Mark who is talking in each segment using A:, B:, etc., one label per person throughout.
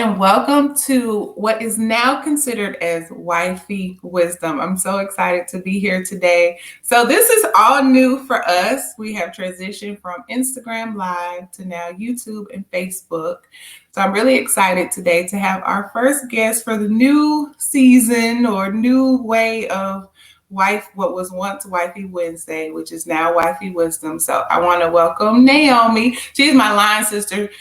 A: and welcome to what is now considered as Wifey Wisdom. I'm so excited to be here today. So this is all new for us. We have transitioned from Instagram Live to now YouTube and Facebook. So I'm really excited today to have our first guest for the new season or new way of what was once Wifey Wednesday, which is now Wifey Wisdom. So I want to welcome Naomi. She's my line sister.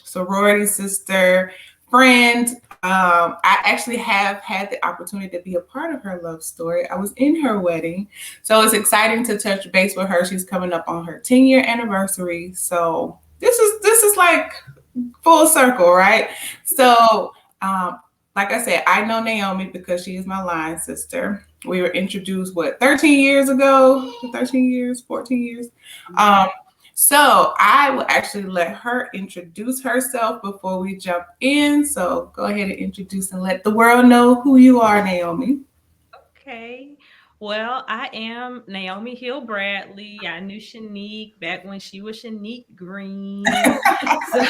A: Sorority sister, friend. I actually have had the opportunity to be a part of her love story. I was in her wedding. So it's exciting to touch base with her. She's coming up on her 10-year anniversary. So this is like full circle, right? So like I said, I know Naomi because she is my line sister. We were introduced, 13 years ago? 13 years, 14 years? So I will actually let her introduce herself before we jump in. So go ahead and introduce and let the world know who you are, Naomi.
B: Okay. Well, I am Naomi Bradley. I knew Shanique back when she was Shanique Green. So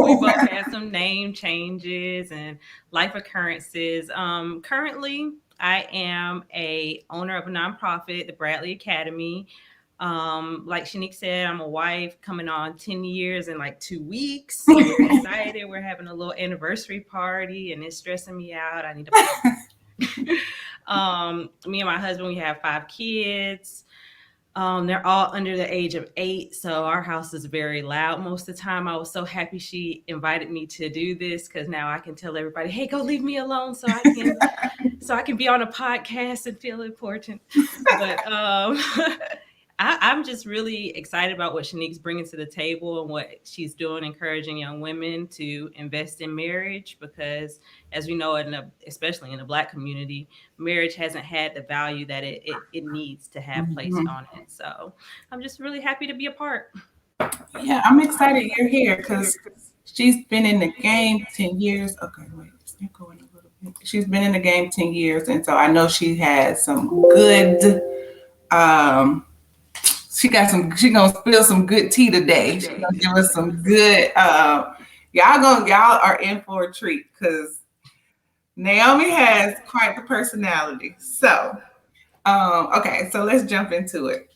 B: we both had some name changes and life occurrences. Currently, I am a owner of a nonprofit, the Bradley Academy. Like Shanique said, I'm a wife coming on 10 years in like 2 weeks. So we're excited. We're having a little anniversary party and it's stressing me out. I need to me and my husband, we have 5 kids. They're all under the age of 8, so our house is very loud most of the time. I was so happy she invited me to do this because now I can tell everybody, "Hey, go leave me alone so I can be on a podcast and feel important." But I'm just really excited about what Shanique's bringing to the table and what she's doing, encouraging young women to invest in marriage because, as we know, especially in the Black community, marriage hasn't had the value that it needs to have placed on it. So I'm just really happy to be a part.
A: Yeah, I'm excited you're here because she's been in the game 10 years. Okay, wait, is that going a little bit? She's been in the game 10 years, and so I know she has some good she gonna spill some good tea today. She's gonna give us some good y'all are in for a treat because Naomi has quite the personality. So okay, so let's jump into it.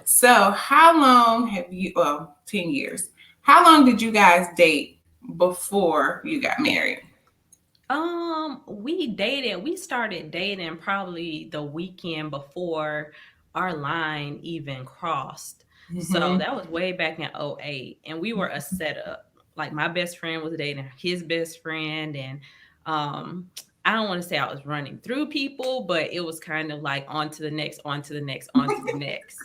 A: So how long have you 10 years. How long did you guys date before you got married?
B: We started dating probably the weekend before our line even crossed. So that was way back in '08, and we were a setup. Like my best friend was dating his best friend, and I don't want to say I was running through people, but it was kind of like on to the next, on to the next, on to the next.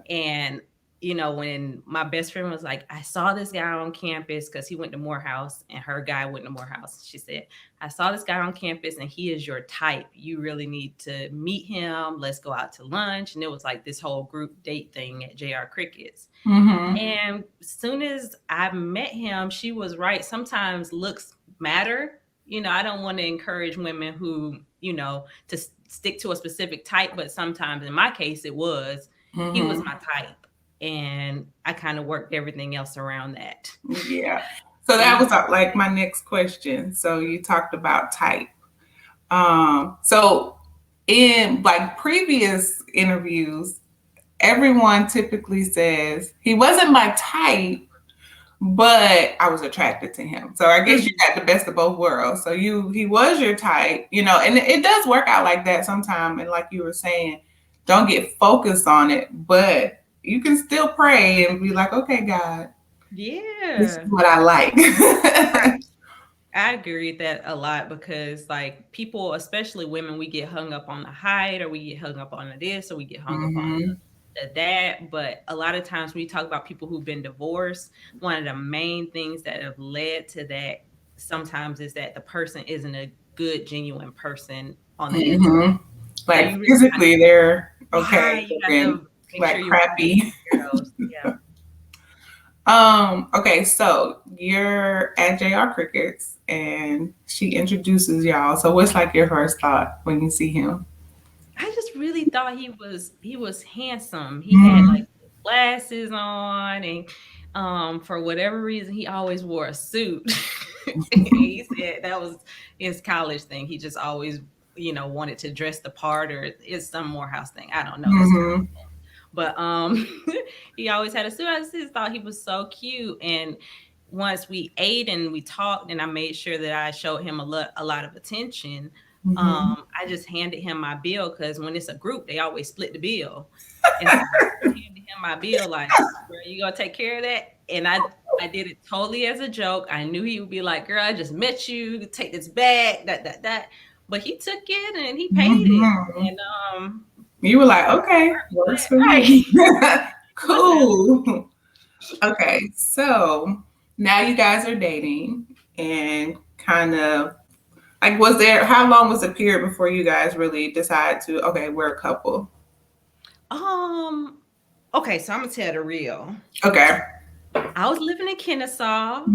B: And when my best friend was like, I saw this guy on campus because he went to Morehouse and her guy went to Morehouse. She said, I saw this guy on campus and he is your type. You really need to meet him. Let's go out to lunch. And it was like this whole group date thing at JR Crickets. And as soon as I met him, she was right. Sometimes looks matter. I don't want to encourage women who, to stick to a specific type, but sometimes in my case, he was my type. And I kind of worked everything else around that.
A: Yeah. So that was like my next question. So you talked about type. So in like previous interviews, everyone typically says he wasn't my type, but I was attracted to him. So I guess you got the best of both worlds. So he was your type, and it does work out like that sometimes. And like you were saying, don't get focused on it, but you can still pray and be like, okay, God, this is what I like.
B: I agree with that a lot because like people, especially women, we get hung up on the height or we get hung up on the this or we get hung up on that. But a lot of times when you talk about people who've been divorced, one of the main things that have led to that sometimes is that the person isn't a good, genuine person on the inside.
A: Like so physically they're okay.
B: You have to make
A: like
B: sure
A: crappy.
B: Yeah.
A: Okay, so you're at JR Crickets and she introduces y'all. So what's like your first thought when you see him?
B: I just really thought he was handsome. He had like glasses on and for whatever reason he always wore a suit. He said that was his college thing. He just always, wanted to dress the part, or it's some Morehouse thing. I don't know his college.
A: Mm-hmm.
B: But he always had a suit. I just thought he was so cute. And once we ate and we talked, and I made sure that I showed him a lot of attention,
A: Mm-hmm.
B: I just handed him my bill, because when it's a group, they always split the bill. And so I handed him my bill like, "Girl, you gonna take care of that?" And I did it totally as a joke. I knew he would be like, "Girl, I just met you. Take this bag, that." But he took it and he paid it.
A: Mm-hmm.
B: And
A: You were like,
B: the
A: okay,
B: part was
A: works
B: glad,
A: for
B: right?
A: me.
B: Listen,
A: Cool. Okay, so now you guys are dating and kind of like, was there, how long was the period before you guys really decide to, okay, we're a couple?
B: um, okay, so I'm gonna tell the real.
A: Okay.
B: I was living in Kennesaw and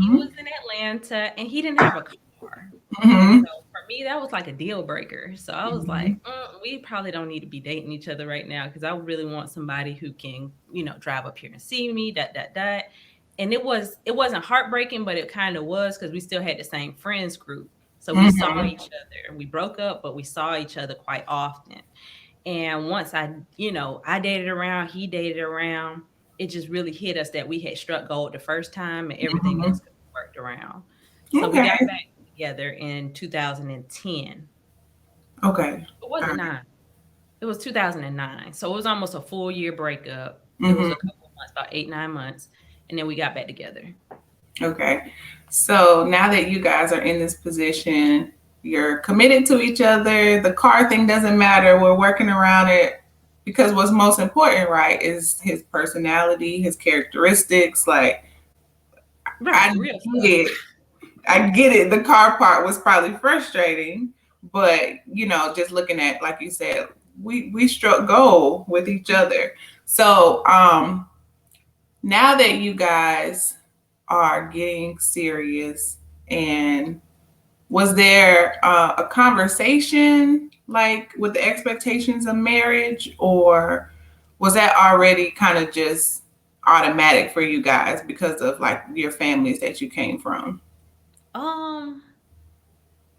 B: he
A: Mm-hmm.
B: was in Atlanta and he didn't have a car. And
A: Mm-hmm.
B: so for me, that was like a deal breaker. So I was
A: Mm-hmm.
B: like, we probably don't need to be dating each other right now, because I really want somebody who can, drive up here and see me, that. And it wasn't heartbreaking, but it kind of was, because we still had the same friends group. So we saw
A: Mm-hmm.
B: each other. We broke up, but we saw each other quite often. And once I dated around, he dated around, it just really hit us that we had struck gold the first time, and everything
A: Mm-hmm.
B: else could be worked around. So we got
A: Okay.
B: back together in 2010.
A: Okay.
B: It
A: All
B: wasn't
A: right.
B: nine. It was 2009. So it was almost a full year breakup. It was a
A: Mm-hmm.
B: couple of months, about 8, 9 months, and then we got back together.
A: Okay. So now that you guys are in this position, you're committed to each other. The car thing doesn't matter. We're working around it because what's most important, right, is his personality, his characteristics. Like,
B: Right,
A: I
B: the real
A: get
B: stuff.
A: it. I get it. The car part was probably frustrating, but just looking at, like you said, we struck gold with each other. So now that you guys are getting serious, and was there a conversation like with the expectations of marriage, or was that already kind of just automatic for you guys because of like your families that you came from?
B: Um,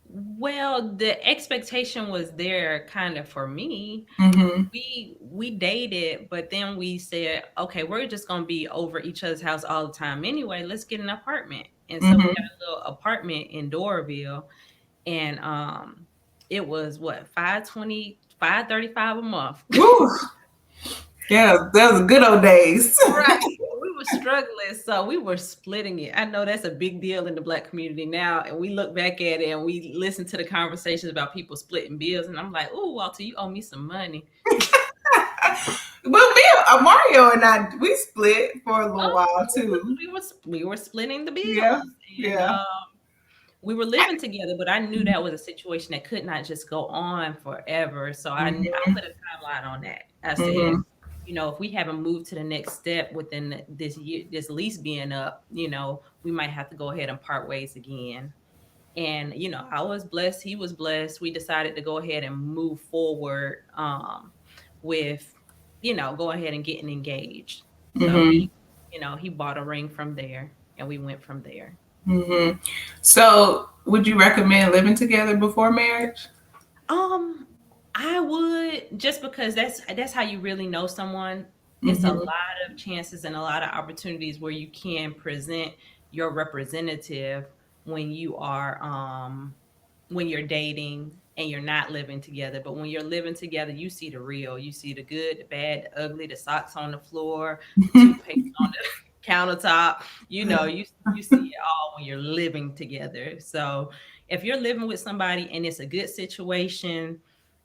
B: well, the expectation was there kind of for me.
A: Mm-hmm.
B: We dated, but then we said, okay, we're just gonna be over each other's house all the time anyway. Let's get an apartment. And so we got
A: Mm-hmm.
B: a little apartment in Doraville, and it was what, 520, 535 a month.
A: Woo! Yeah, that was good old days.
B: Right. We were struggling, so we were splitting it. I know that's a big deal in the Black community now, and we look back at it and we listen to the conversations about people splitting bills, and I'm like, oh, Walter, you owe me some money.
A: Well, me, Mario and I, we split for a little
B: Oh,
A: while too.
B: we were splitting the
A: Yeah,
B: bills, and
A: yeah.
B: we were living together, but I knew that was a situation that could not just go on forever. So I
A: Mm-hmm.
B: put a timeline on that. I said,
A: Mm-hmm.
B: if we haven't moved to the next step within this year, this lease being up, we might have to go ahead and part ways again. And I was blessed, he was blessed. We decided to go ahead and move forward, with go ahead and getting engaged. So
A: Mm-hmm.
B: he bought a ring from there, and we went from there.
A: Mm-hmm. So, would you recommend living together before marriage?
B: Um, I would, just because that's how you really know someone. It's a
A: Mm-hmm.
B: lot of chances and a lot of opportunities where you can present your representative when you are when you're dating and you're not living together. But when you're living together, you see the real. You see the good, the bad, the ugly, the socks on the floor, the toothpaste on the countertop. You see it all when you're living together. So if you're living with somebody and it's a good situation,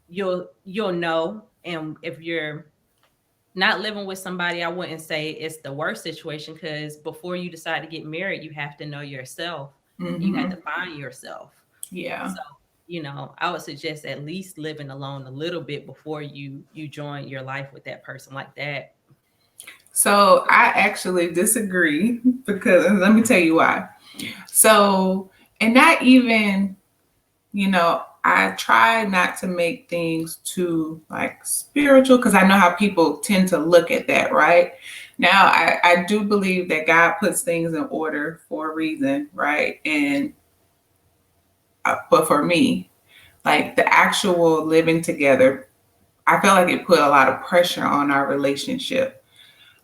B: you'll know. And if you're not living with somebody, I wouldn't say it's the worst situation, because before you decide to get married, you have to know yourself. You have
A: Mm-hmm.
B: to find yourself.
A: Yeah.
B: So, I would suggest at least living alone a little bit before you join your life with that person like that.
A: So, I actually disagree because, and let me tell you why. So, and not even, I try not to make things too like spiritual because I know how people tend to look at that, right? Now, I do believe that God puts things in order for a reason, right? And but for me, like the actual living together, I felt like it put a lot of pressure on our relationship.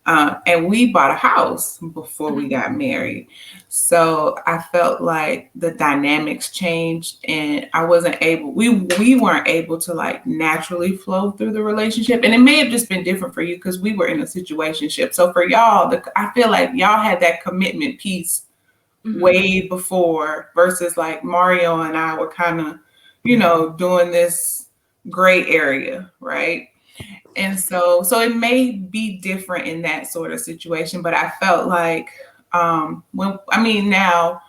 A: And we bought a house before we
B: Mhm.
A: got married. So I felt like the dynamics changed and I wasn't able, we weren't able to like naturally flow through the relationship. And it may have just been different for you because we were in a situationship. So for y'all, I feel like y'all had that commitment piece
B: Mhm.
A: way before versus like Mario and I were kind of, doing this gray area, right? And so it may be different in that sort of situation, but I felt like when I mean now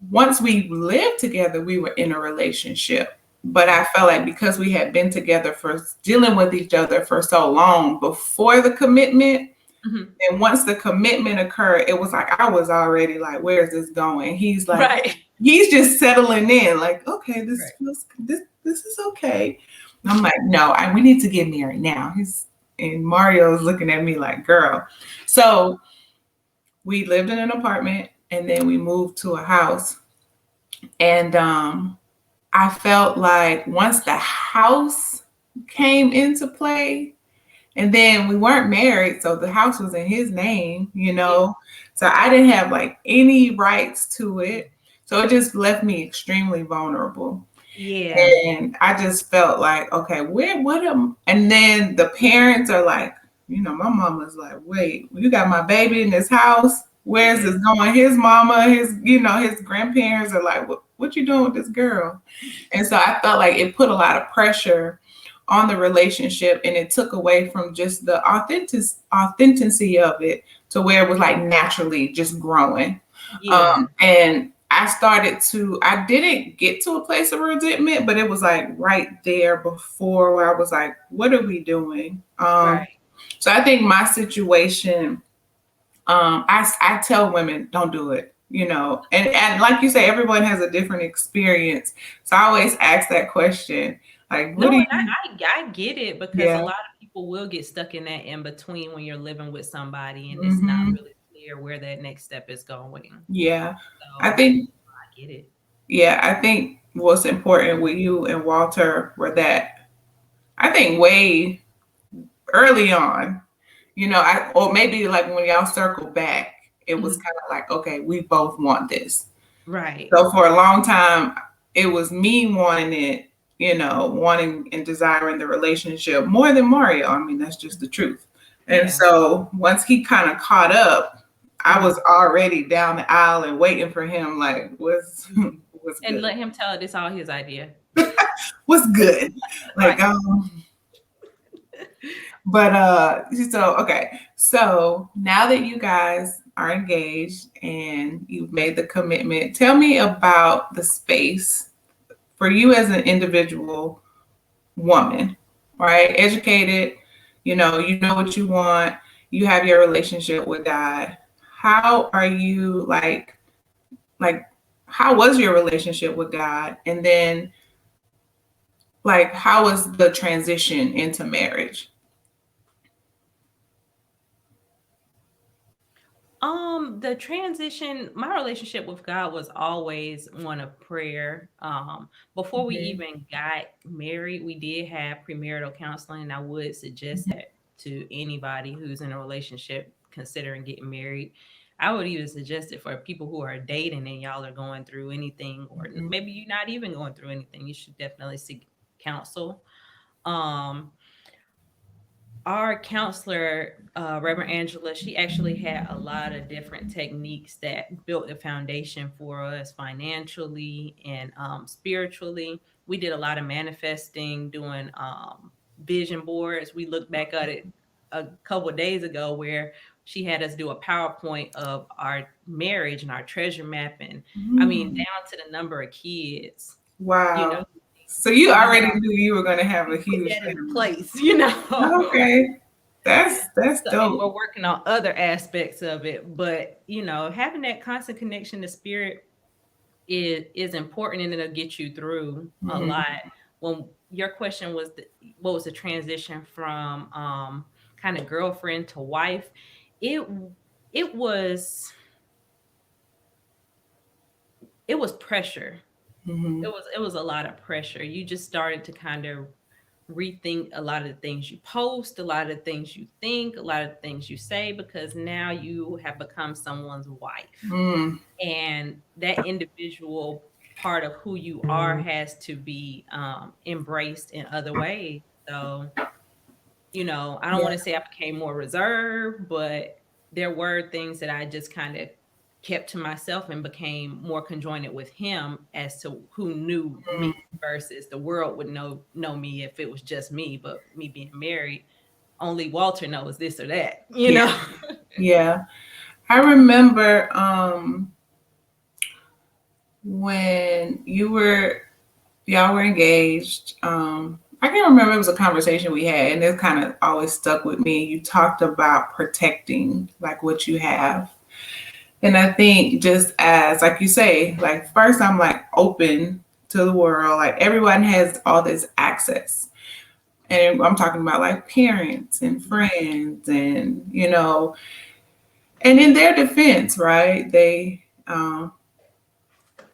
A: once we lived together, we were in a relationship. But I felt like because we had been together for dealing with each other for so long before the commitment,
B: Mhm.
A: and once the commitment occurred, it was like I was already like, where's this going? He's like,
B: Right.
A: he's just settling in, like, okay, this
B: Right.
A: feels this is okay. I'm like, no, we need to get married now. And Mario's looking at me like, girl. So we lived in an apartment and then we moved to a house. And I felt like once the house came into play, and then we weren't married, so the house was in his name,
B: Yeah.
A: So I didn't have like any rights to it. So it just left me extremely vulnerable.
B: Yeah.
A: And I just felt like, okay, what am, and then the parents are like, my mom was like, wait, you got my baby in this house. Where's
B: Yeah.
A: this going? His mama, his grandparents are like, what you doing with this girl? And so I felt like it put a lot of pressure on the relationship and it took away from just the authenticity of it to where it was like naturally just growing.
B: Yeah.
A: And I didn't get to a place of resentment, but it was like right there before where I was like, what are we doing?
B: Right.
A: So I think my situation, I tell women, don't do it, and like you say, everyone has a different experience. So I always ask that question, like, what
B: No,
A: do
B: and
A: you,
B: I get it because a
A: yeah,
B: lot of people will get stuck in that in between when you're living with somebody and it's not
A: hmm
B: really clear where that next step is going.
A: yeah. I
B: So
A: think,
B: I get it.
A: yeah, I think what's important with you and Walter were that I think way early on, or maybe like when y'all circle back, it was
B: Mhm.
A: kind of like, okay, we both want this.
B: Right.
A: So for a long time, it was me wanting it, wanting and desiring the relationship more than Mario. I mean, that's just the truth. And
B: Yeah.
A: so once he kind of caught up, I was
B: Mhm.
A: already down the aisle and waiting for him, like, what's
B: Mhm.
A: what's
B: And
A: good?
B: let him tell it it's all his idea.
A: What's good? Like,
B: Right.
A: but so okay. So now that you guys are engaged and you've made the commitment, tell me about the space for you as an individual woman, right? Educated, you know what you want, you have your relationship with God. How are you like how was your relationship with God? And then like how was the transition into marriage?
B: The transition, my relationship with God was always one of prayer. Before we
A: Mhm.
B: even got married, we did have premarital counseling, and I would suggest
A: Mhm.
B: that to anybody who's in a relationship considering getting married. I would even suggest it for people who are dating and y'all are going through anything, or
A: Mhm.
B: maybe you're not even going through anything. You should definitely seek counsel. Um, our counselor, Reverend Angela, she actually had a lot of different techniques that built the foundation for us financially and spiritually. We did a lot of manifesting, doing vision boards. We looked back at it a couple of days ago where she had us do a PowerPoint of our marriage and our treasure mapping. I mean,
A: Mm.
B: down to the number of kids, you know.
A: Wow. So you
B: We
A: already
B: had
A: knew you were going to have a
B: put
A: huge
B: that into
A: family.
B: place, you know.
A: Okay. That's
B: So, and
A: dope.
B: we're working on other aspects of it, but having that constant connection to spirit is important, and it'll get you through a
A: Mhm.
B: lot. When your question was what was the transition from kind of girlfriend to wife, it it was it was pressure.
A: Mm-hmm.
B: It was a lot of pressure. You just started to kind of rethink a lot of the things you post, a lot of the things you think, a lot of the things you say, because now you have become someone's wife.
A: Mm.
B: And that individual part of who you are has to be embraced in other ways. So, I don't
A: Yeah.
B: want to say I became more reserved, but there were things that I just kind of kept to myself and became more conjoined with him as to who knew me versus the world would know me if it was just me, but me being married, only Walter knows this or that, you
A: Yeah.
B: know.
A: Yeah. I remember when y'all were engaged. I can't remember, it was a conversation we had, and it kind of always stuck with me. You talked about protecting like what you have. And I think just as like you say, like first I'm like open to the world. Like everyone has all this access. And I'm talking about like parents and friends and and in their defense, right? They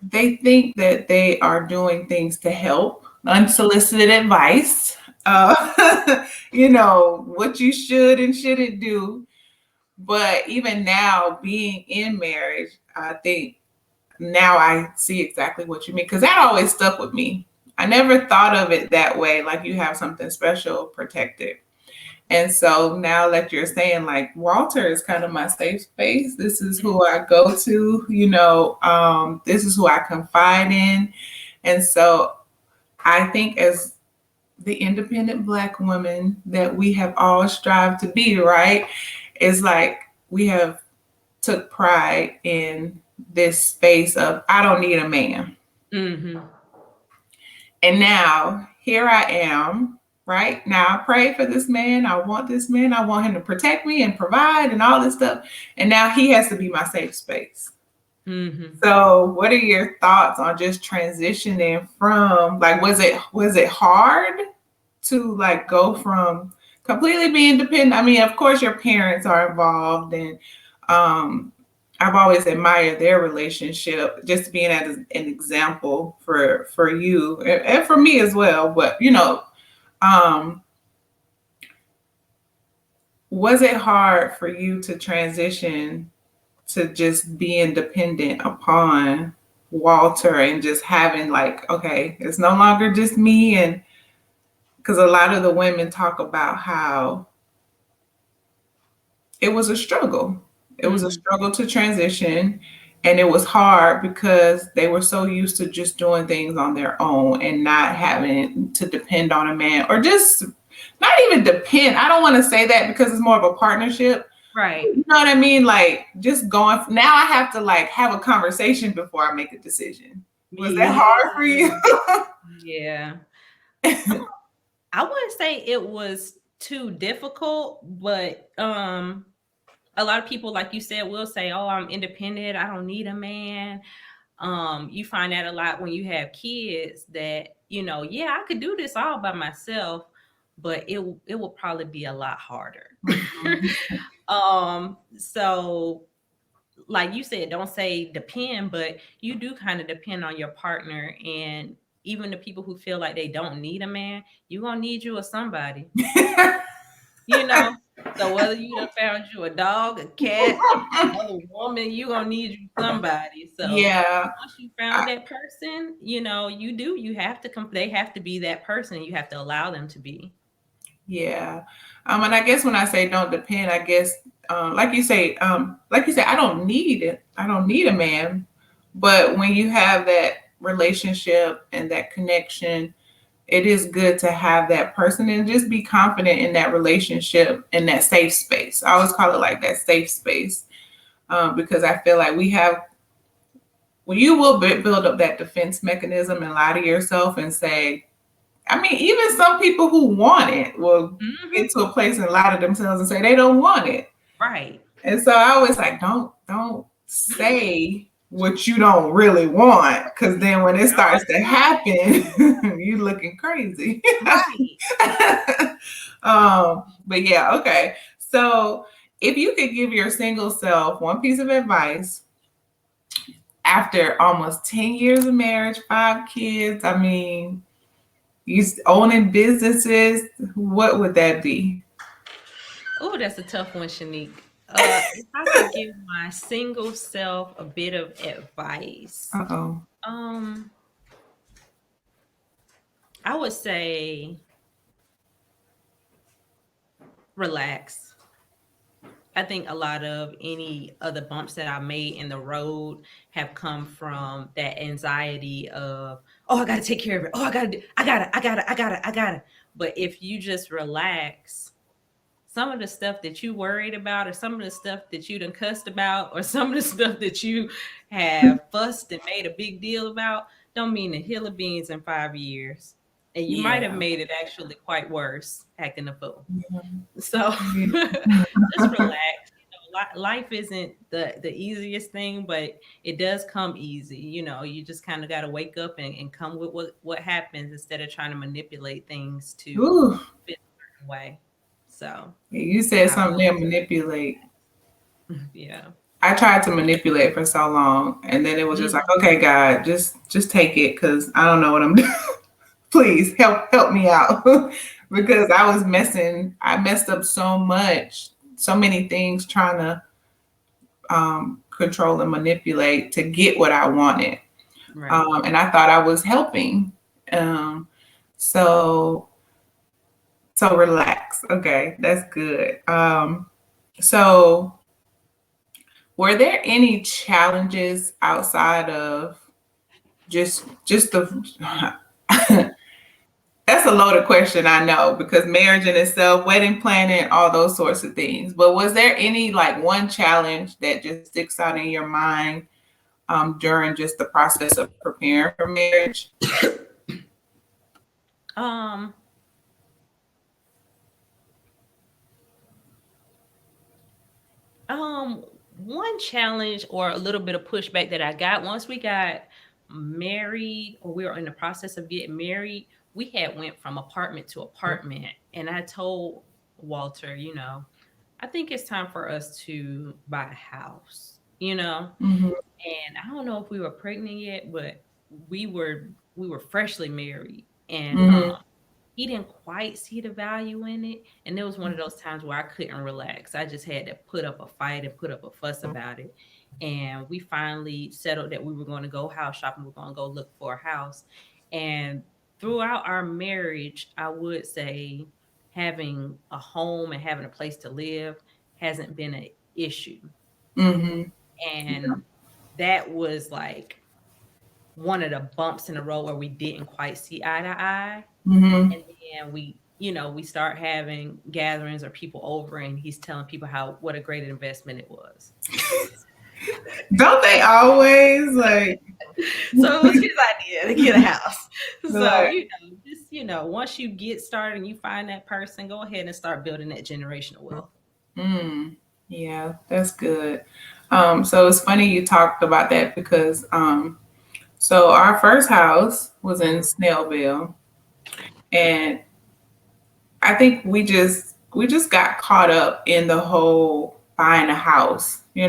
A: think that they are doing things to help, unsolicited advice, what you should and shouldn't do. But even now, being in marriage, I think now I see exactly what you mean, because that always stuck with me. I never thought of it that way, like you have something special protected. And so now that you're saying, like, Walter is kind of my safe space. This is who I go to, this is who I confide in. And so I think as the independent Black woman that we have all strived to be, right, is like we have took pride in this space of, I don't need a man.
B: Mm-hmm.
A: And now here I am, right? Now I pray for this man. I want this man. I want him to protect me and provide and all this stuff. And now he has to be my safe space.
B: Mm-hmm.
A: So what are your thoughts on just transitioning from, like, was it hard to like go from completely being dependent? I mean, of course your parents are involved, and I've always admired their relationship, just being as an example for you and for me as well. But was it hard for you to transition to just being dependent upon Walter and just having like, okay, it's no longer just me? And because a lot of the women talk about how it was a struggle. It was a struggle to transition. And it was hard because they were so used to just doing things on their own and not having to depend on a man, or just not even depend. I don't want to say that because it's more of a partnership.
B: Right.
A: You know what I mean? Like just going, now I have to like have a conversation before I make a decision. Was that hard for you?
B: Yeah. I wouldn't say it was too difficult, but a lot of people, like you said, will say, "Oh, I'm independent. I don't need a man." You find that a lot when you have kids that, yeah, I could do this all by myself, but it will probably be a lot harder. So like you said, don't say depend, but you do kind of depend on your partner. And even the people who feel like they don't need a man, you're gonna need you or somebody. So whether you done found you a dog, a cat, another woman, you're gonna need you somebody. So
A: Yeah.
B: once you found that person, you have to come, they have to be that person. You have to allow them to be.
A: Yeah. And I guess when I say don't depend, I guess like you say, I don't need it. I don't need a man. But when you have that relationship and that connection, it is good to have that person and just be confident in that relationship and that safe space. I always call it like that safe space, because I feel like you will build up that defense mechanism and lie to yourself and say, I mean, even some people who want it will get to a place and lie to themselves and say they don't want it.
B: Right.
A: And so I always like, don't say what you don't really want, because then when it starts to
B: Right.
A: happen, you looking crazy.
B: Right.
A: But yeah, okay. So if you could give your single self one piece of advice after almost 10 years of marriage, 5 kids, I mean, you owning businesses, what would that be?
B: Oh, that's a tough one, Shanique. If I could give my single self a bit of advice,
A: Uh-oh.
B: um, I would say relax. I think a lot of any other bumps that I made in the road have come from that anxiety of, oh, I got to take care of it. Oh, I got to do, I got it, I got it, I got it, I got it. But if you just relax, some of the stuff that you worried about, or some of the stuff that you done cussed about, or some of the stuff that you have fussed and made a big deal about, don't mean a hill of beans in 5 years. And you might have
A: Yeah.
B: made it actually quite worse acting a fool.
A: Yeah.
B: So
A: Yeah.
B: just relax. Life isn't the easiest thing, but it does come easy. You just kind of got to wake up and come with what happens instead of trying to manipulate things to
A: Ooh,
B: fit a certain way. So
A: you said
B: I
A: something
B: would,
A: there, manipulate.
B: yeah.
A: I tried to manipulate for so long, and then it was just like,
B: Mhm.
A: okay, God, just take it, because I don't know what I'm doing. Please help me out, because I messed up so much, so many things trying to control and manipulate to get what I wanted,
B: Right.
A: and I thought I was helping. Um, so so relax. Okay, that's good. So were there any challenges outside of just the that's a loaded question, I know, because marriage in itself, wedding planning, all those sorts of things. But was there any like one challenge that just sticks out in your mind during just the process of preparing for marriage?
B: Um, Um, One challenge or a little bit of pushback that I got once we got married, or we were in the process of getting married, we had went from apartment to apartment, and I told Walter, I think it's time for us to buy a house,
A: Mm-hmm.
B: and I don't know if we were pregnant yet, but we were freshly married, and
A: Mm-hmm.
B: he didn't quite see the value in it. And it was one of those times where I couldn't relax. I just had to put up a fight and put up a fuss about it. And we finally settled that we were going to go house shopping. We're going to go look for a house. And throughout our marriage, I would say having a home and having a place to live hasn't been an issue.
A: Mm-hmm.
B: And that was like one of the bumps in the road where we didn't quite see eye to eye.
A: Mm-hmm.
B: And then we start having gatherings or people over, and he's telling people how what a great investment it was.
A: Don't they always like
B: So it was his idea to get a house. So
A: like
B: just once you get started and you find that person, go ahead and start building that generational wealth.
A: mm, yeah, that's good. So it's funny you talked about that because so our first house was in Snellville, and I think we just got caught up in the whole buying a house. I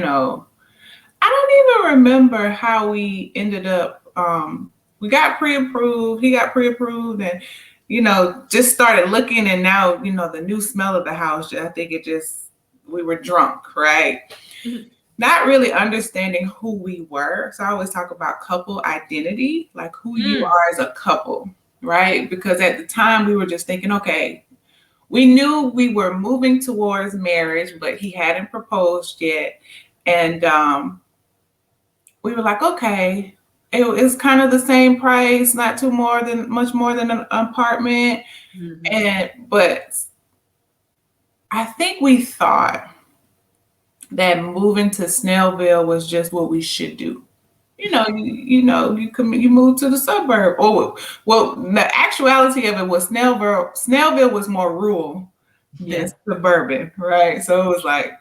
A: don't even remember how we ended up. We got pre-approved. He got pre-approved, and just started looking. And now, the new smell of the house. I think it just we were drunk, right?
B: Mhm.
A: Not really understanding who we were. So I always talk about couple identity, like who you
B: Mm,
A: are as a couple, right? Because at the time we were just thinking, okay, we knew we were moving towards marriage, but he hadn't proposed yet, and we were like, okay, it's kind of the same price, not too much more than an apartment.
B: mhm.
A: But I think we thought that moving to Snellville was just what we should do. You move to the suburb. Oh, well, the actuality of it was Snellville. Snellville was more rural than
B: Yeah.
A: suburban, right? So it was like,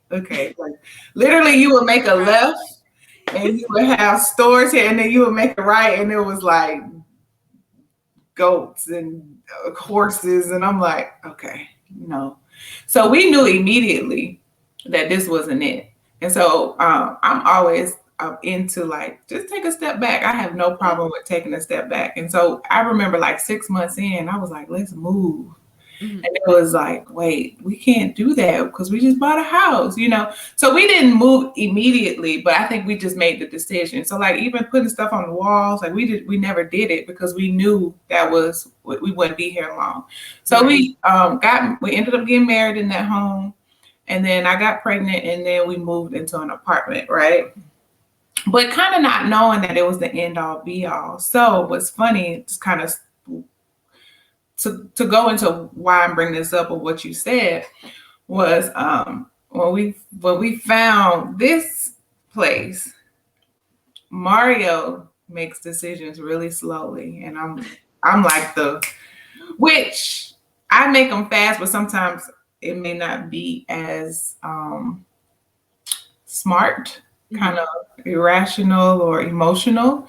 A: okay, like literally, you would make a left. and you would have stores here, and then you would make a right, and it was like goats and horses, and I'm like, okay, no. So we knew immediately that this wasn't it, and so I'm always into like just take a step back. I have no
B: Yeah.
A: problem with taking a step back, and so I remember like 6 months in, I was like, let's move.
B: Mhm.
A: And it was like, wait, we can't do that because we just bought a house, you know? So we didn't move immediately, but I think we just made the decision. So like even putting stuff on the walls, like we never did it because we knew that was, we wouldn't be here long. So
B: Right.
A: we ended up getting married in that home. And then I got pregnant and then we moved into an apartment, right? But kind of not knowing that it was the end all be all. So what's funny, just kind of to go into why I'm bringing this up or what you said was when we found this place, Mario makes decisions really slowly, and I'm like the which I make them fast, but sometimes it may not be as smart, kind
B: Mhm.
A: of irrational or emotional,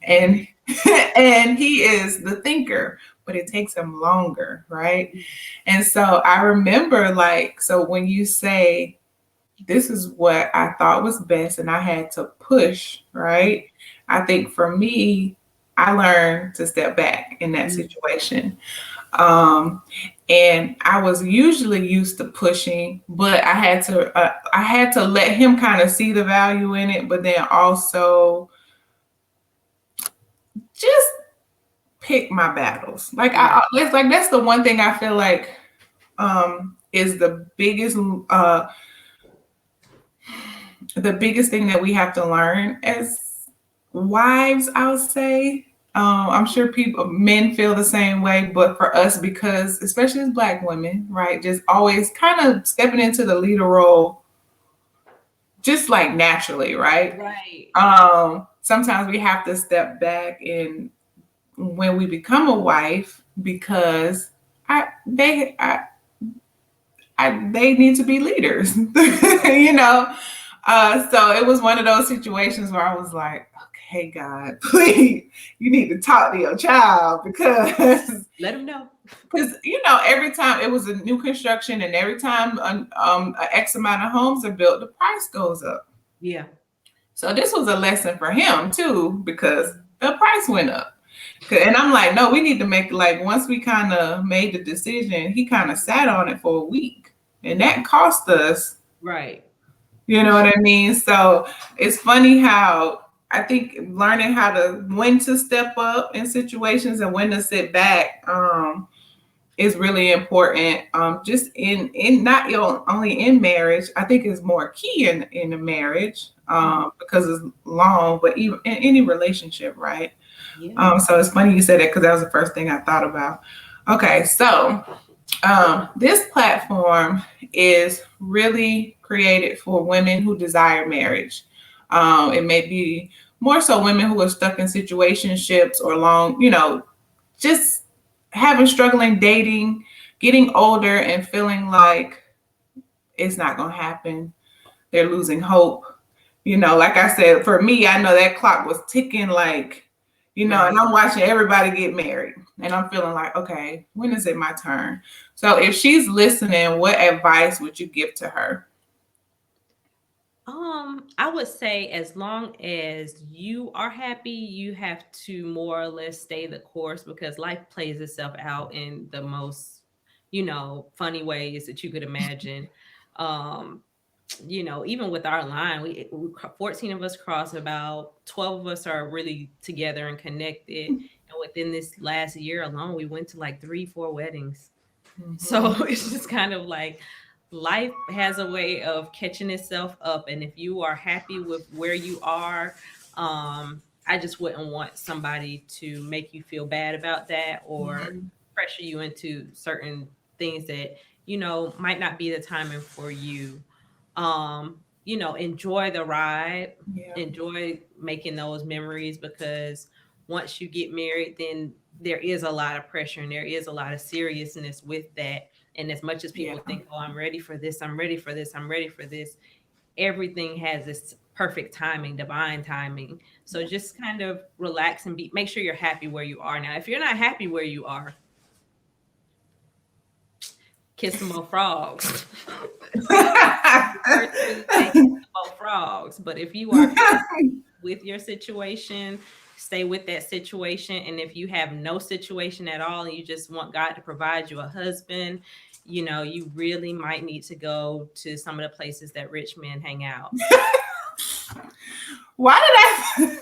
A: and and he is the thinker, but it takes him longer, right? And so I remember, like, so when you say, this is what I thought was best, and I had to push, right? I think for me, I learned to step back in that
B: Mhm.
A: situation. Um, and I was usually used to pushing, but I had to let him kind of see the value in it, but then also just pick my battles. Like
B: Right.
A: it's like that's the one thing I feel like is the biggest thing that we have to learn as wives, I'll say. I'm sure men feel the same way, but for us, because especially as Black women, right, just always kind of stepping into the leader role, just like naturally, right?
B: Right.
A: Sometimes we have to step back and when we become a wife because I they I, they need to be leaders, you know. So it was one of those situations where I was like, okay, God, please, you need to talk to your child because
B: Let them know.
A: every time it was a new construction and every time an X amount of homes are built, the price goes up.
B: Yeah.
A: So this was a lesson for him too because the price went up. And I'm like, no, we need to make like once we kind of made the decision, he kind of sat on it for a week, and that cost us.
B: Right.
A: You know what I mean? So it's funny how I think learning how to when to step up in situations and when to sit back is really important. Just in not only in marriage, I think is more key in a marriage
B: Mhm.
A: because it's long, but even in any relationship, right?
B: Yeah.
A: So it's funny you said that because that was the first thing I thought about. Okay, so this platform is really created for women who desire marriage. It may be more so women who are stuck in situationships or long, just having struggling dating, getting older and feeling like it's not going to happen. They're losing hope. Like I said, for me, I know that clock was ticking like, and
B: Right.
A: I'm watching everybody get married. And I'm feeling like, okay, when is it my turn? So if she's listening, what advice would you give to her?
B: I would say as long as you are happy, you have to more or less stay the course because life plays itself out in the most, funny ways that you could imagine. Um, even with our line, 14 of us cross, about 12 of us are really together and connected. And within this last year alone, we went to like 3, 4 weddings. So
A: Mhm.
B: it's just kind of like life has a way of catching itself up. And if you are happy with where you are, I just wouldn't want somebody to make you feel bad about that or
A: Mhm.
B: pressure you into certain things that, might not be the timing for you. Enjoy the ride,
A: Yeah.
B: enjoy making those memories because once you get married, then there is a lot of pressure and there is a lot of seriousness with that. And as much as
A: Yeah.
B: people think, oh, I'm ready for this, I'm ready for this, I'm ready for this, everything has its perfect timing, divine timing. So just kind of relax and make sure you're happy where you are. Now, if you're not happy where you are, kiss some more frogs. Personally say kiss some more frogs. But if you are happy with your situation, stay with that situation. And if you have no situation at all and you just want God to provide you a husband, you really might need to go to some of the places that rich men hang out.
A: Why did I?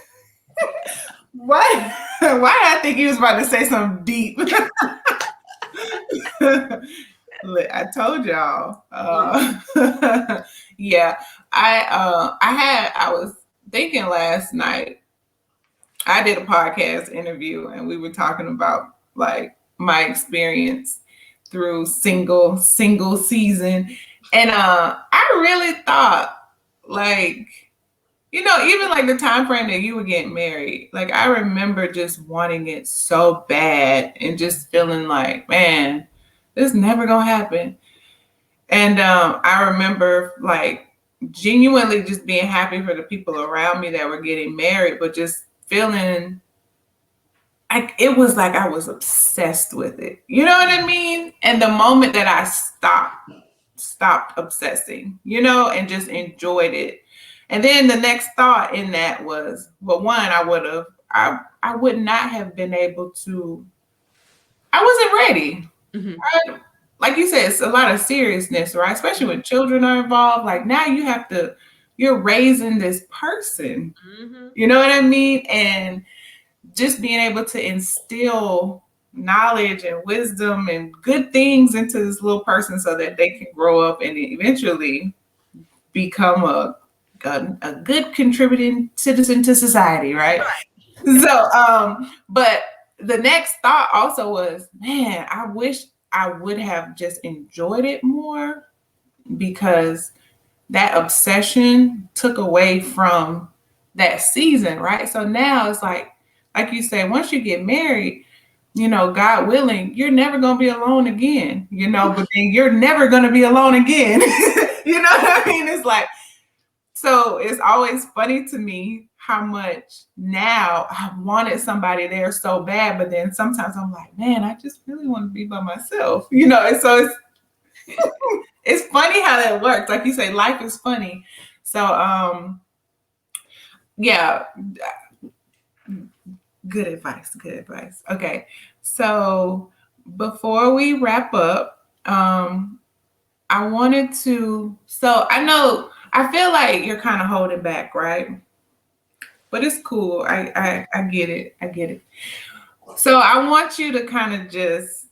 A: Why? Why did I think he was about to say something deep? I told y'all. Yeah, I was thinking last night. I did a podcast interview, and we were talking about like my experience through single season, and I really thought like even like the time frame that you were getting married, like I remember just wanting it so bad and just feeling like, man, this never gonna happen. And I remember like genuinely just being happy for the people around me that were getting married, but just feeling like it was like I was obsessed with it. You know what I mean? And the moment that I stopped obsessing, and just enjoyed it. And then the next thought in that was, well, one, I would not have been able to, I wasn't ready.
B: Mm-hmm.
A: Like you said, it's a lot of seriousness, right? Especially when children are involved. Like now you're raising this person.
B: Mm-hmm.
A: You know what I mean? And just being able to instill knowledge and wisdom and good things into this little person so that they can grow up and eventually become a good contributing citizen to society, right? So but the next thought also was, man, I wish I would have just enjoyed it more, because that obsession took away from that season, right? So now it's like you say, once you get married, God willing, you're never going to be alone again, but then you're never going to be alone again. You know what I mean? It's like, so it's always funny to me how much now I wanted somebody there so bad, but then sometimes I'm like, man, I just really want to be by myself, and so it's funny how that works. Like you say, life is funny. So yeah, good advice. Good advice. Okay. So before we wrap up, I wanted to, so I feel like you're kind of holding back, right? But it's cool. I get it. I get it. So I want you to kind of just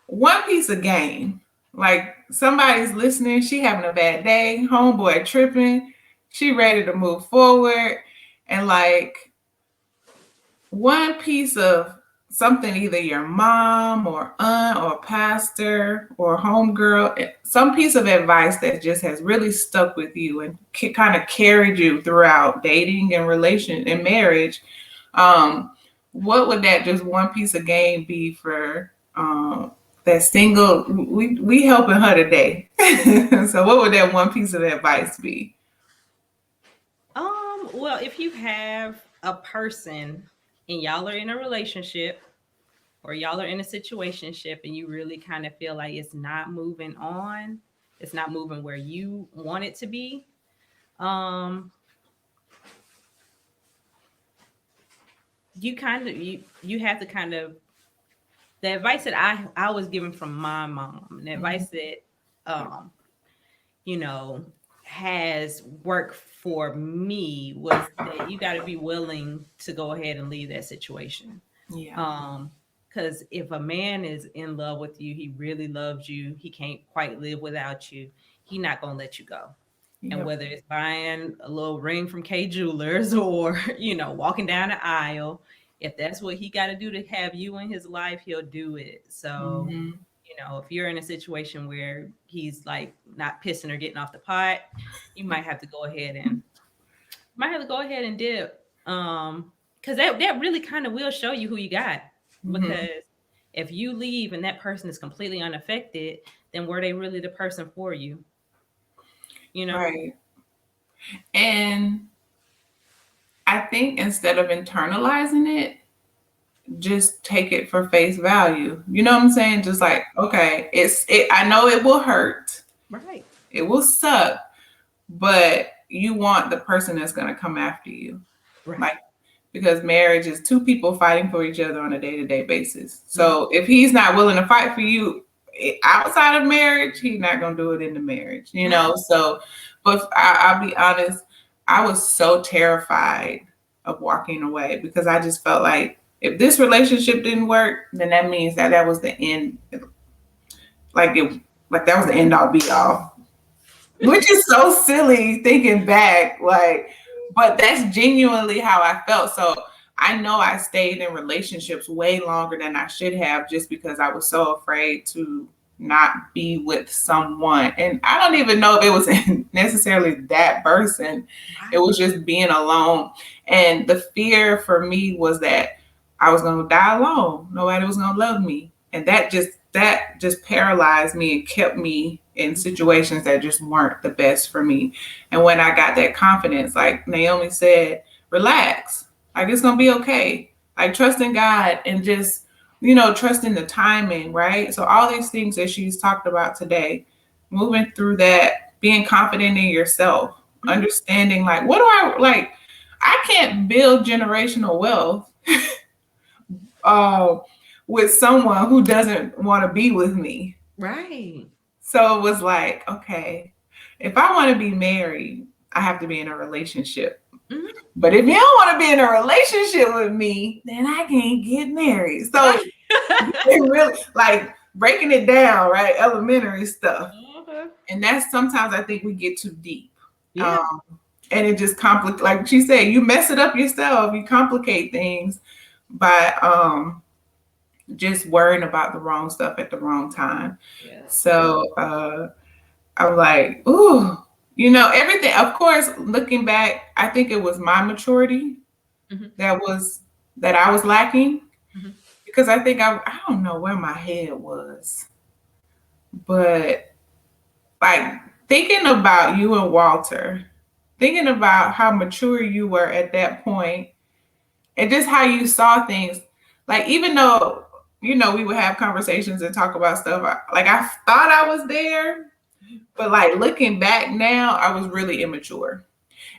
A: one piece of game. Like somebody's listening, she having a bad day, homeboy tripping, she ready to move forward, and like one piece of something, either your mom or aunt or pastor or homegirl, some piece of advice that just has really stuck with you and kind of carried you throughout dating and relation and marriage. What would that just one piece of game be for that single? We helping her today. So what would that one piece of advice be?
B: Well, if you have a person and y'all are in a relationship or y'all are in a situationship and you really kind of feel like it's not moving on, it's not moving where you want it to be, um, you have to kind of, the advice that I was given from my mom, the advice that um, you know, has worked for me was that you got to be willing to go ahead and leave that situation.
A: Yeah.
B: Because if a man is in love with you, he really loves you, he can't quite live without you, he not gonna let you go. And
A: Yep.
B: whether it's buying a little ring from K Jewelers or, walking down the aisle, if that's what he got to do to have you in his life, he'll do it. So,
A: Mm-hmm.
B: if you're in a situation where he's like not pissing or getting off the pot, you might have to go ahead and dip. Because that really kind of will show you who you got.
A: Mm-hmm.
B: Because if you leave and that person is completely unaffected, then were they really the person for you? You know?
A: Right. And I think instead of internalizing it, just take it for face value. You know what I'm saying? Just
B: Right.
A: like, okay, I know it will hurt.
B: Right.
A: It will suck, but you want the person that's going to come after you.
B: Right.
A: Like, because marriage is two people fighting for each other on a day-to-day basis.
B: Mhm.
A: So if he's not willing to fight for you outside of marriage, he's not going to do it in the marriage, you
B: Right.
A: know? So, but I'll be honest, I was so terrified of walking away because I just felt like if this relationship didn't work, then that means that that was the end. Like like that was the end all be all, which is so silly thinking back. Like, but that's genuinely how I felt. So I know I stayed in relationships way longer than I should have just because I was so afraid to not be with someone. And I don't even know if it was necessarily that person. It
B: Right.
A: was just being alone. And the fear for me was that I was going to die alone. Nobody was going to love me. And that just paralyzed me and kept me in situations that just weren't the best for me. And when I got that confidence, like Naomi said, relax. Like it's gonna be okay. Like trust in God and just, trust in the timing, right? So all these things that she's talked about today, moving through that, being confident in yourself,
B: Mhm.
A: understanding like what do I like? I can't build generational wealth uh, with someone who doesn't want to be with me.
B: Right.
A: So it was like, okay, if I want to be married, I have to be in a relationship.
B: Mhm.
A: But if you don't want to be in a relationship with me, then I can't get married. So
B: Right.
A: it really like breaking it down, right? Elementary stuff.
B: Uh-huh.
A: And that's sometimes I think we get too deep.
B: Yeah.
A: Um, and it just complicate like she said, you mess it up yourself, you complicate things by just worrying about the wrong stuff at the wrong time.
B: Yeah.
A: So I'm like, ooh, everything. Of course, looking back, I think it was my maturity
B: Mhm.
A: that was that I was lacking
B: Mhm.
A: because I think I don't know where my head was, but like thinking about you and Walter, thinking about how mature you were at that point, and just how you saw things. Like even though we would have conversations and talk about stuff, like I thought I was there, but like looking back now, I was really immature.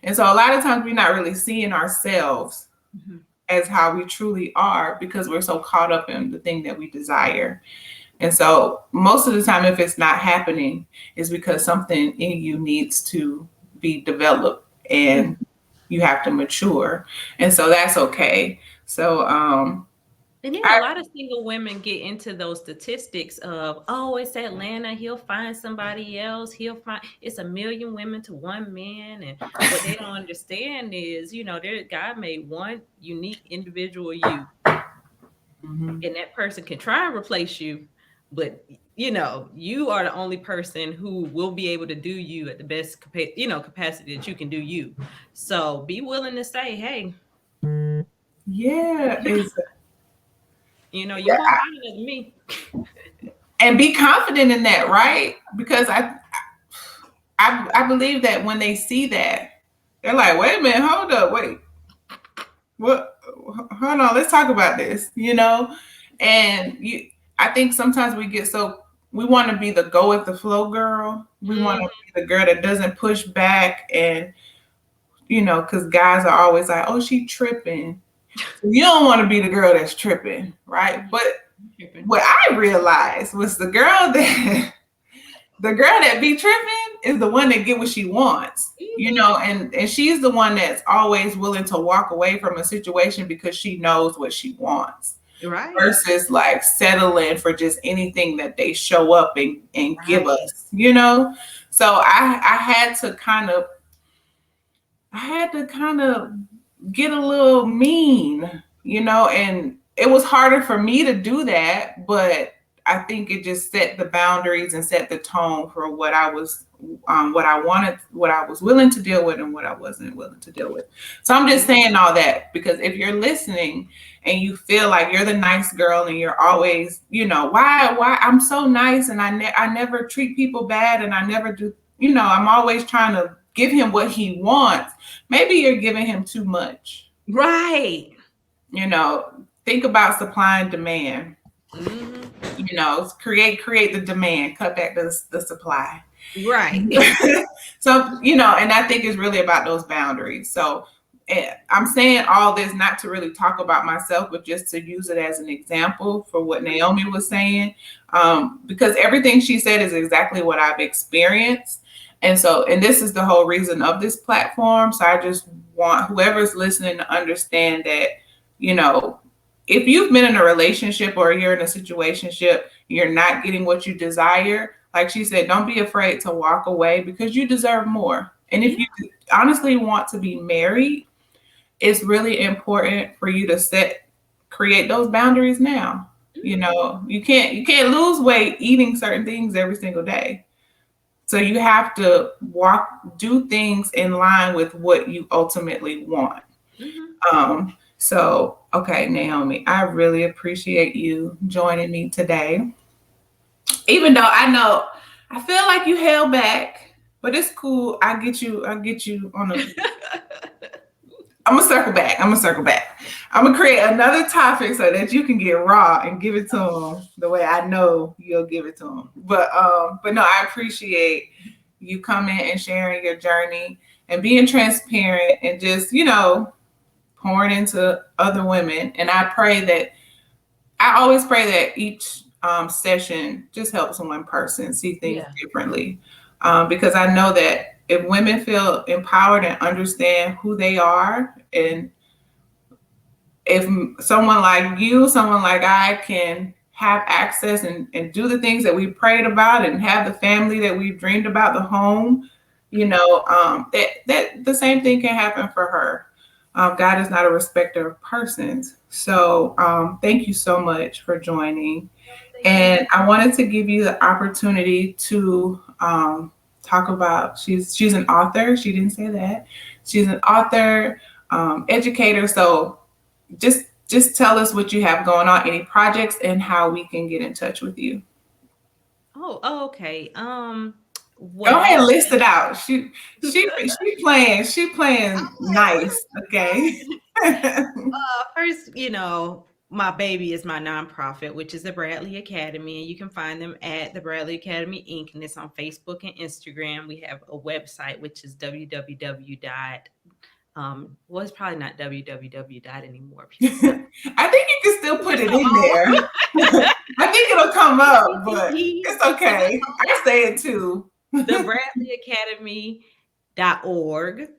A: And so a lot of times we're not really seeing ourselves
B: Mhm.
A: as how we truly are because we're so caught up in the thing that we desire. And so most of the time, if it's not happening, is because something in you needs to be developed and you have to mature. And so that's okay. So
B: And then a
A: I
B: lot of single women get into those statistics of, oh, it's Atlanta, he'll find somebody else, he'll find it's a million women to one man. And what they don't understand is, there God made one unique individual you,
A: Mhm.
B: and that person can try and replace you, but you are the only person who will be able to do you at the best capacity that you can do you. So be willing to say, hey,
A: Yeah, is
B: you won't find it as me.
A: and be confident in that, right? Because I believe that when they see that, they're like, wait a minute, hold up, wait, what? Hold on, let's talk about this. And I think sometimes we get so we want to be the go with the flow girl. We want to be the girl that doesn't push back, and because guys are always like, oh, she tripping. So you don't want to be the girl that's tripping, right? But
B: Mhm.
A: what I realized was the girl that be tripping is the one that get what she wants, and she's the one that's always willing to walk away from a situation because she knows what she wants
B: Right.
A: versus like settling for just anything that they show up and give
B: Right.
A: us. So I had to kind of get a little mean, and it was harder for me to do that, but I think it just set the boundaries and set the tone for what I wanted, what I was willing to deal with, and what I wasn't willing to deal with. So I'm just
B: Yeah.
A: saying all that because if you're listening and you feel like you're the nice girl and you're always, why I'm so nice and I never treat people bad and I never do, I'm always trying to give him what he wants, maybe you're giving him too much.
B: Right.
A: You know, think about supply and demand.
B: Mm-hmm.
A: You know, create the demand, cut back the supply.
B: Right.
A: So, you know, and I think it's really about those boundaries. So I'm saying all this not to really talk about myself, but just to use it as an example for what Naomi was saying, because everything she said is exactly what I've experienced. And so, and this is the whole reason of this platform. So I just want whoever's listening to understand that, you know, if you've been in a relationship or you're in a situationship, you're not getting what you desire, like she said, don't be afraid to walk away because you deserve more. And if
B: Yeah.
A: you honestly want to be married, it's really important for you to create those boundaries now. You know, you can't lose weight eating certain things every single day. So you have to do things in line with what you ultimately want.
B: Mm-hmm.
A: So okay, Naomi, I really appreciate you joining me today. Even though I know I feel like you held back, but it's cool. I get you on a I'm gonna circle back. I'm gonna circle back. I'm gonna create another topic so that you can get raw and give it to them the way I know you'll give it to them. But no, I appreciate you coming and sharing your journey and being transparent and just, you know, pouring into other women. And I always pray that each session just helps one person see things
B: Yeah.
A: differently. Because I know that if women feel empowered and understand who they are, and if someone like you, someone like I can have access and do the things that we prayed about and have the family that we've dreamed about, the home, you know, that the same thing can happen for her. God is not a respecter of persons. So thank you so much for joining.
B: Thank you.
A: And I wanted to give you the opportunity to talk about she's an author. She didn't say that. She's an author, educator. So just tell us what you have going on, any projects, and how we can get in touch with you.
B: Oh, okay.
A: Go ahead and
B: Well,
A: list it out. She playing nice. Okay.
B: first, my baby is my nonprofit, which is the Bradley Academy, and you can find them at the Bradley Academy Inc. And it's on Facebook and Instagram. We have a website which is www dot well, it's probably not www dot anymore because it's
A: I think you can still put
B: it's
A: it
B: so
A: in there.
B: old.
A: I think it'll come up, but it's
B: Because it's
A: okay. I say it too.
B: the Bradley Academy.org.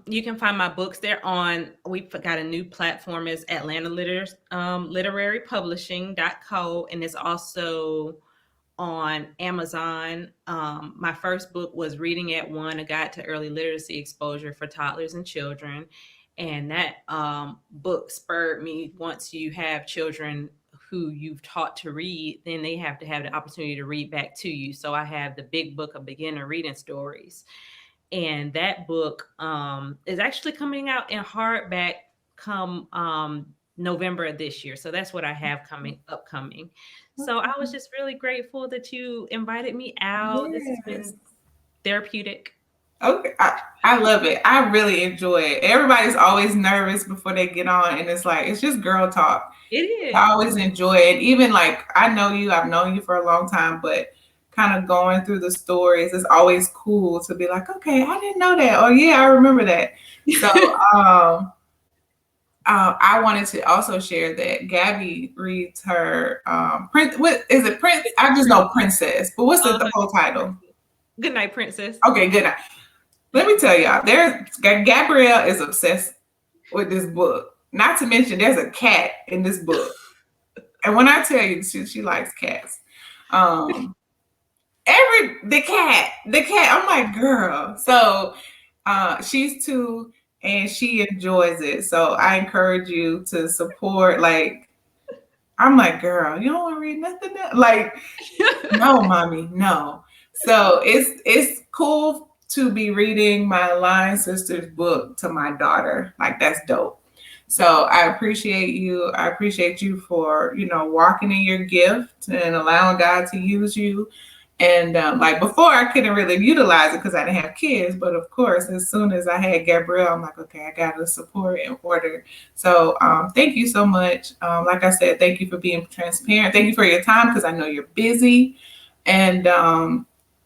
B: You can find my books there on, we've got a new platform is Atlanta Literary Publishing.co, and it's also on Amazon. My first book was Reading at One, A Guide to Early Literacy Exposure for Toddlers and Children. And that book spurred me. Once you have children who you've taught to read, then they have to have the opportunity to read back to you. So I have the big book of beginner reading stories, and that book is actually coming out in hardback come November of this year. So that's what I have upcoming. So I was just really grateful that you invited me out. This has
A: Yes.
B: been therapeutic.
A: Okay, I love it. I really enjoy it. Everybody's always nervous before they get on, and it's like it's just girl talk.
B: It
A: I
B: is.
A: always enjoy it. Even like I know you, I've known you for a long time, but kind of going through the stories, it's always cool to be like, okay, I didn't know that. Oh yeah, I remember that. So I wanted to also share that Gabby reads her Prince. What is it? Prince. I just know Princess, but what's
B: Uh,
A: the whole title?
B: Good night, princess.
A: Okay, good. Let me tell y'all, Gabrielle is obsessed with this book. Not to mention, there's a cat in this book, and when I tell you, she likes cats. Um, the cat. I'm like, girl. So, she's two, and she enjoys it. So I encourage you to support. Like, I'm like, girl, you don't want to read nothing else? Like, no, mommy, no. So it's cool to be reading my Lion Sisters book to my daughter. Like that's dope. So I appreciate you. I appreciate you for, you know, walking in your gift and allowing God to use you. And like before, I couldn't really utilize it because I didn't have kids. But of course, as soon as I had Gabrielle, I'm like, okay, I got to support in order. So thank you so much. Like I said, thank you for being transparent. Thank you for your time because I know you're busy. And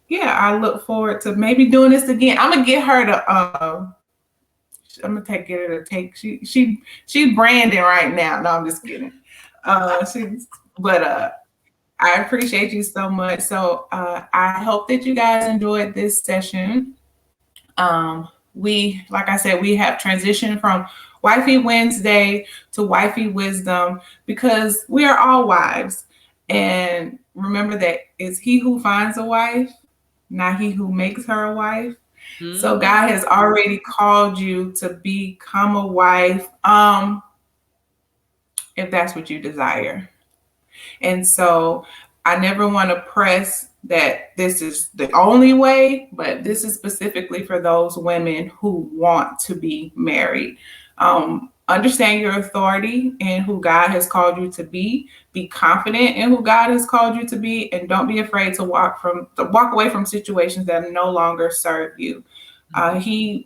A: yeah, I look forward to maybe doing this again. I'm gonna get her to. I'm gonna get her to take. She's branding right now. No, I'm just kidding. She's but I appreciate you so much. So I hope that you guys enjoyed this session. Like I said, we have transitioned from Wifey Wednesday to Wifey Wisdom because we are all wives. And remember that it's he who finds a wife, not he who makes her a wife. So God has already called you to become a wife, if that's what you desire. And so I never want to press that this is the only way, but this is specifically for those women who want to be married. Understand your authority and who God has called you to be. Be confident in who God has called you to be, and don't be afraid to walk away from situations that no longer serve you. He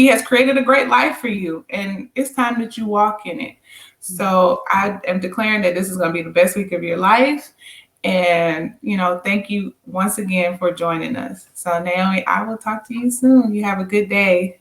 A: has created a great life for you, and it's time that you walk in it. So I am declaring that this is going to be the best week of your life. And, thank you once again for joining us. So Naomi, I will talk to you soon. You have a good day.